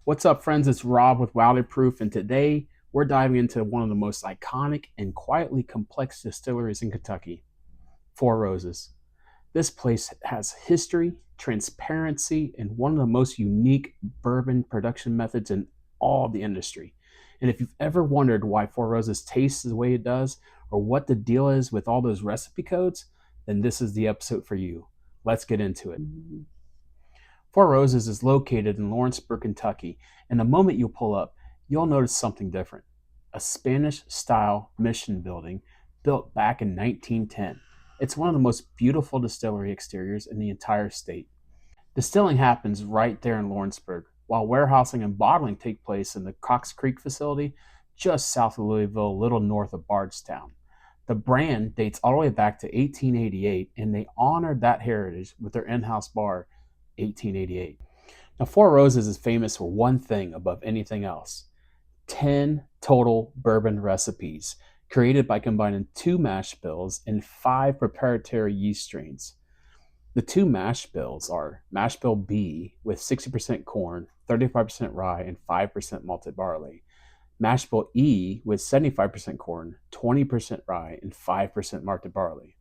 What's up, friends? It's Rob with Wildly Proof, and today we're diving into one of the most iconic and quietly complex distilleries in Kentucky, Four Roses. This place has history, transparency, and one of the most unique bourbon production methods in all of the industry. And if you've ever wondered why Four Roses tastes the way it does, or what the deal is with all those recipe codes, then this is the episode for you. Let's get into it. Four Roses is located in Lawrenceburg, Kentucky, and the moment you pull up, you'll notice something different. A Spanish style mission building built back in 1910. It's one of the most beautiful distillery exteriors in the entire state. Distilling happens right there in Lawrenceburg, while warehousing and bottling take place in the Cox Creek facility just south of Louisville, a little north of Bardstown. The brand dates all the way back to 1888, and they honored that heritage with their in-house bar, 1888. Now, Four Roses is famous for one thing above anything else: 10 total bourbon recipes created by combining 2 mash bills and 5 proprietary yeast strains. The 2 mash bills are Mash Bill B with 60% corn, 35% rye, and 5% malted barley. Mash Bill E with 75% corn, 20% rye, and 5% malted barley.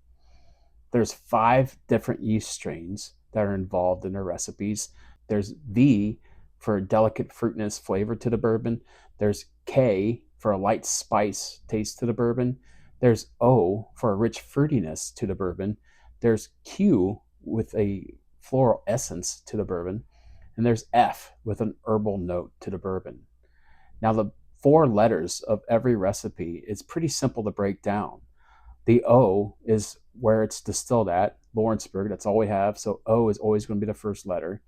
There's 5 different yeast strains that are involved in their recipes. There's V for a delicate fruitiness flavor to the bourbon. There's K for a light spice taste to the bourbon. There's O for a rich fruitiness to the bourbon. There's Q with a floral essence to the bourbon. And there's F with an herbal note to the bourbon. Now, the 4 letters of every recipe is pretty simple to break down. The O is where it's distilled at, Lawrenceburg. That's all we have. So O is always going to be the first letter.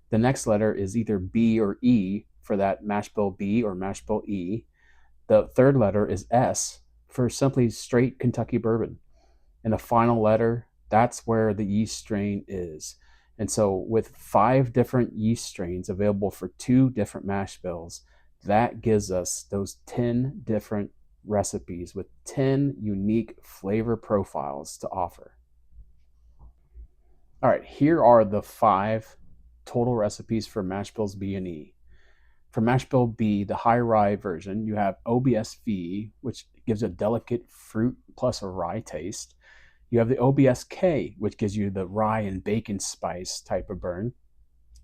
The next letter is either B or E for that mash bill B or mash bill E. The third letter is S for simply straight Kentucky bourbon. And the final letter, that's where the yeast strain is. And so with 5 different yeast strains available for 2 different mash bills, that gives us those 10 different recipes with 10 unique flavor profiles to offer. All right, here are the 5 total recipes for mash bills B and E. For mash bill B, the high rye version, you have OBSV, which gives a delicate fruit plus a rye taste. You have the OBSK, which gives you the rye and bacon spice type of burn.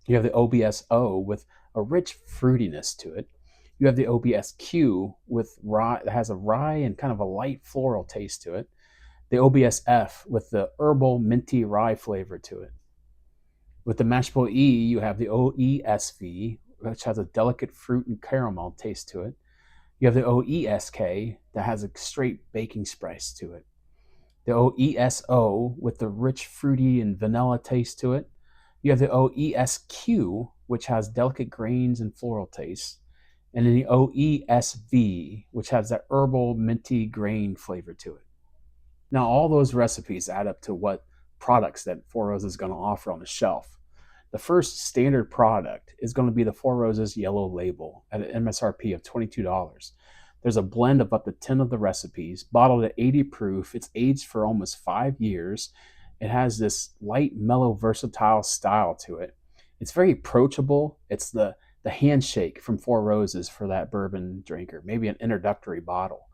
You have the OBSO with a rich fruitiness to it. You have the OBSQ with rye that has a rye and kind of a light floral taste to it. The OBSF with the herbal minty rye flavor to it. With the mash bill E, you have the OESV, which has a delicate fruit and caramel taste to it. You have the OESK that has a straight baking spice to it. The OESO with the rich fruity and vanilla taste to it. You have the OESQ, which has delicate grains and floral taste. And then the OESV, which has that herbal minty grain flavor to it. Now, all those recipes add up to what products that Four Roses is going to offer on the shelf. The first standard product is going to be the Four Roses Yellow Label at an MSRP of $22. There's a blend of up to 10 of the recipes, bottled at 80 proof. It's aged for almost 5 years. It has this light, mellow, versatile style to it. It's very approachable. It's the handshake from Four Roses for that bourbon drinker, maybe an introductory bottle.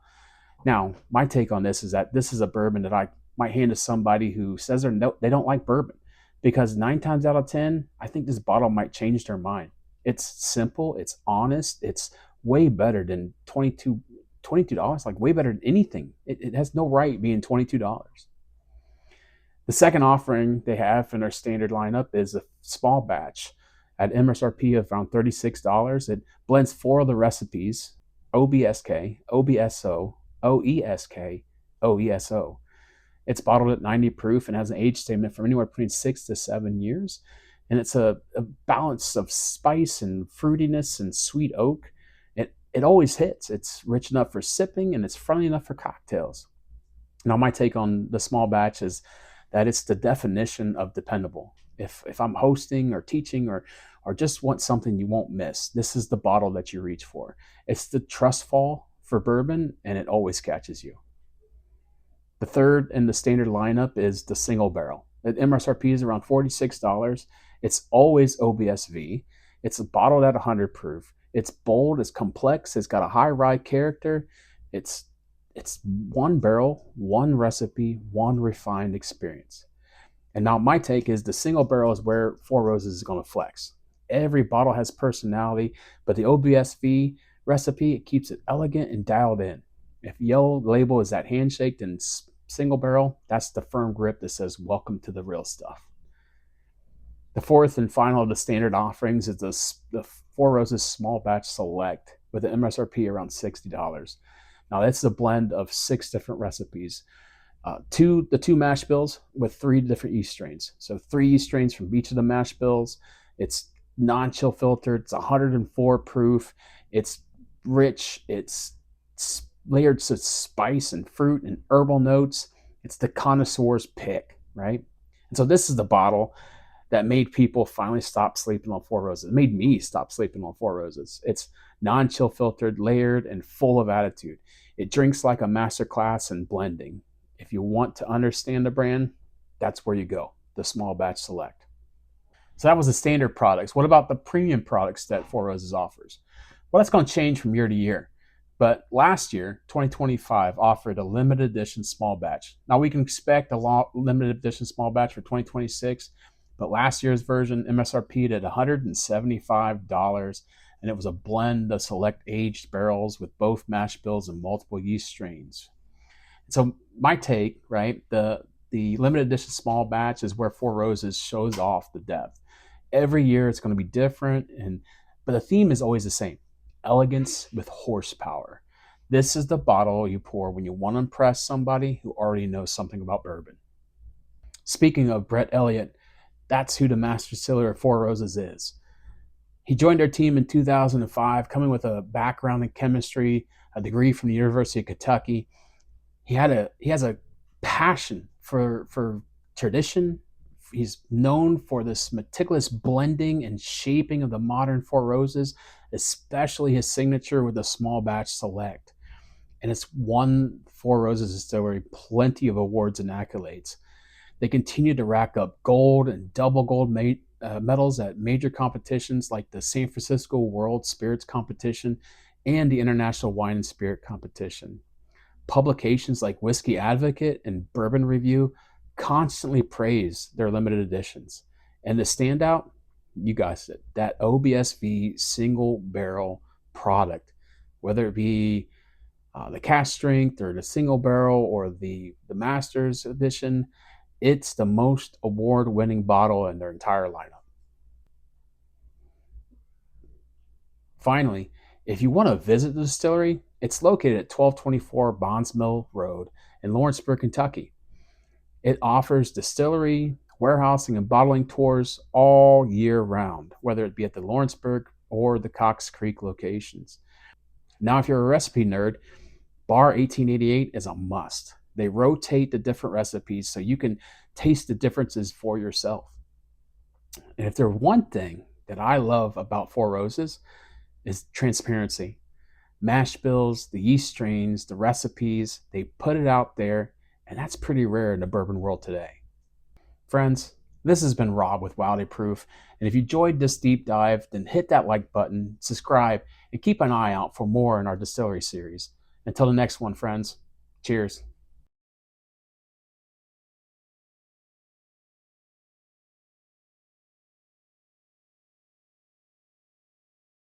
Now, my take on this is that this is a bourbon that I might hand to somebody who says they don't like bourbon, because 9 times out of 10, I think this bottle might change their mind. It's simple, it's honest, it's way better than $22, like way better than anything. It has no right being $22. The second offering they have in their standard lineup is a small batch at MSRP of around $36. It blends 4 of the recipes: OBSK, OBSO, OESK, OESO. It's bottled at 90 proof and has an age statement from anywhere between 6 to 7 years. And it's a balance of spice and fruitiness and sweet oak. It always hits. It's rich enough for sipping and it's friendly enough for cocktails. Now, my take on the small batch is that it's the definition of dependable. If I'm hosting or teaching or just want something you won't miss, this is the bottle that you reach for. It's the trust fall for bourbon, and it always catches you. The third in the standard lineup is the single barrel. The MSRP is around $46. It's always OBSV. It's bottled at 100 proof. It's bold, it's complex, it's got a high rye character. It's it's one barrel, one recipe, one refined experience. And now my take is the single barrel is where Four Roses is going to flex. Every bottle has personality, but the OBSV recipe, it keeps it elegant and dialed in. If yellow label is that handshake, then single barrel, that's the firm grip that says welcome to the real stuff. The fourth and final of the standard offerings is the Four Roses Small Batch Select with an MSRP around $60. Now that's a blend of 6 different recipes. The two mash bills with 3 different yeast strains. So 3 yeast strains from each of the mash bills. It's non-chill filtered. It's 104 proof. It's rich. It's layered with spice and fruit and herbal notes. It's the connoisseur's pick, right? And so this is the bottle that made people finally stop sleeping on Four Roses. It made me stop sleeping on Four Roses. It's non-chill filtered, layered, and full of attitude. It drinks like a masterclass in blending. If you want to understand the brand, that's where you go, the Small Batch Select. So that was the standard products. What about the premium products that Four Roses offers? Well, that's going to change from year to year. But last year, 2025, offered a limited edition small batch. Now we can expect a limited edition small batch for 2026, but last year's version MSRP'd at $175, and it was a blend of select aged barrels with both mash bills and multiple yeast strains. So my take, right, the limited edition small batch is where Four Roses shows off the depth. Every year it's going to be different, but the theme is always the same: elegance with horsepower. This is the bottle you pour when you want to impress somebody who already knows something about bourbon. Speaking of Brett Elliott, that's who the master distiller of Four Roses is. He joined our team in 2005, coming with a background in chemistry, a degree from the University of Kentucky. He has a passion for tradition. He's known for this meticulous blending and shaping of the modern Four Roses, especially his signature with the Small Batch Select. And it's won Four Roses Distillery plenty of awards and accolades. They continue to rack up gold and double gold medals at major competitions like the San Francisco World Spirits Competition and the International Wine and Spirit Competition. Publications like Whiskey Advocate and Bourbon Review constantly praise their limited editions. And the standout, you guys, that OBSV single barrel product, whether it be the cask strength or the single barrel or the Masters edition, it's the most award winning bottle in their entire lineup. Finally, if you want to visit the distillery, it's located at 1224 Bonds Mill Road in Lawrenceburg, Kentucky. It offers distillery, warehousing, and bottling tours all year round, whether it be at the Lawrenceburg or the Cox Creek locations. Now, if you're a recipe nerd, Bar 1888 is a must. They rotate the different recipes so you can taste the differences for yourself. And if there's one thing that I love about Four Roses is transparency. Mash bills, the yeast strains, the recipes, they put it out there, and that's pretty rare in the bourbon world today. Friends, this has been Rob with Wildly Proof, and if you enjoyed this deep dive, then hit that like button, subscribe, and keep an eye out for more in our Distillery Series. Until the next one, friends, cheers.